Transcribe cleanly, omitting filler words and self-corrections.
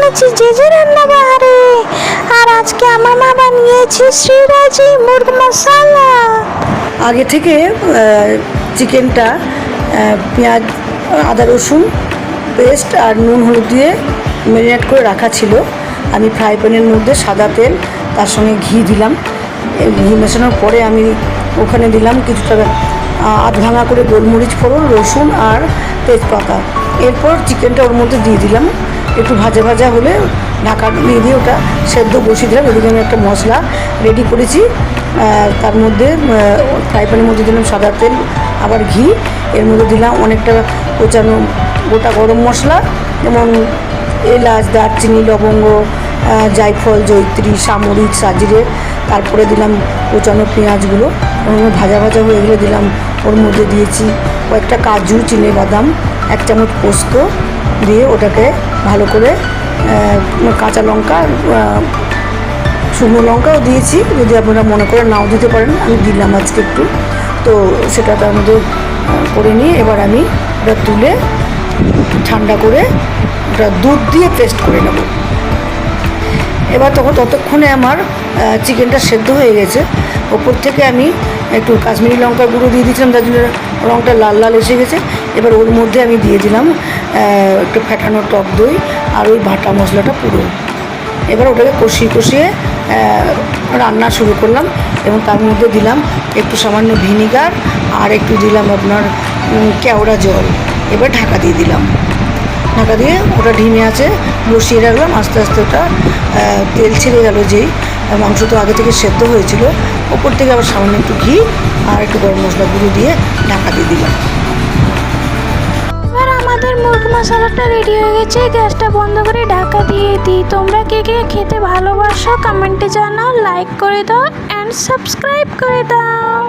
চলেছি যে রান্নাবাড়ি। আর আজকে আমার মা বানিয়েছে শ্রীরাজি মুরগ মশলা। আগে থেকে চিকেনটা পেঁয়াজ আদা রসুন পেস্ট আর নুন হলুদ দিয়ে ম্যারিনেট করে রাখা ছিল। আমি ফ্রাই প্যানের মধ্যে সাদা তেল, তার সঙ্গে ঘি দিলাম। ঘি মেশানোর পরে আমি ওখানে দিলাম কিছুটা আধ ভাঙা করে গোলমরিচ ফোড়ন, রসুন আর তেজপাতা। এরপর চিকেনটা ওর মধ্যে দিয়ে দিলাম। একটু ভাজা ভাজা হলে ঢাকা দিয়ে ওটা সেদ্ধ বসিয়ে দিলাম। এদিকে আমি একটা মশলা রেডি করেছি। তার মধ্যে ফ্রাই প্যানের মধ্যে দিলাম সাদা তেল, আবার ঘি। এর মধ্যে দিলাম অনেকটা কোচানো গোটা গরম মশলা, যেমন এলাচ, দারচিনি, লবঙ্গ, জায়ফল, জয়িত্রী, সামরিক, সাজিরে। তারপরে দিলাম কোচানো পেঁয়াজগুলো, ভাজা ভাজা হয়ে গেলে দিলাম। ওর মধ্যে দিয়েছি কয়েকটা কাজু, চিনেবাদাম, 1 চামচ পোস্ত দিয়ে ওটাকে ভালো করে, কাঁচা লঙ্কা, শুকনো লঙ্কাও দিয়েছি, যদি আপনারা মনে করে নাও দিতে পারেন। আমি দিলাম আজকে একটু, তো সেটা তার মধ্যে করে নিয়ে এবার আমি ওটা তুলে ঠান্ডা করে ওটা দুধ দিয়ে পেস্ট করে নেব। এবার ততক্ষণে আমার চিকেনটা সেদ্ধ হয়ে গেছে। ওপর থেকে আমি একটু কাশ্মীরি লঙ্কার গুঁড়ো দিয়ে দিয়েছিলাম, তার জন্য রঙটা লাল লাল এসে গেছে। এবার ওর মধ্যে আমি দিয়ে দিলাম একটু ফ্যাটানো টক দই আর ওই বাটা মশলাটা পুরো। এবার ওটাকে কষিয়ে কষিয়ে রান্না শুরু করলাম, এবং তার মধ্যে দিলাম একটু সামান্য ভিনিগার আর একটু দিলাম আপনার কেওড়া জল। এবার ঢাকা দিয়ে দিলাম। ঢাকা দিয়ে ওটা ঢিমে আছে বসিয়ে রাখলাম। আস্তে আস্তে ওটা তেল ছেড়ে গেল, যেই মাংস তো আগে থেকে সেদ্ধ হয়েছিল। ওপর থেকে আবার সামান্য একটু ঘি আর একটু গরম মশলা গুঁড়ো দিয়ে ঢাকা দিয়ে দিলাম। এবার আমাদের মুরগ মশলাটা রেডি হয়ে গেছে। গ্যাসটা বন্ধ করে ঢাকা দিয়ে দিই। তোমরা কে কে খেতে ভালোবাসো কমেন্টে জানাও, লাইক করে দাও অ্যান্ড সাবস্ক্রাইব করে দাও।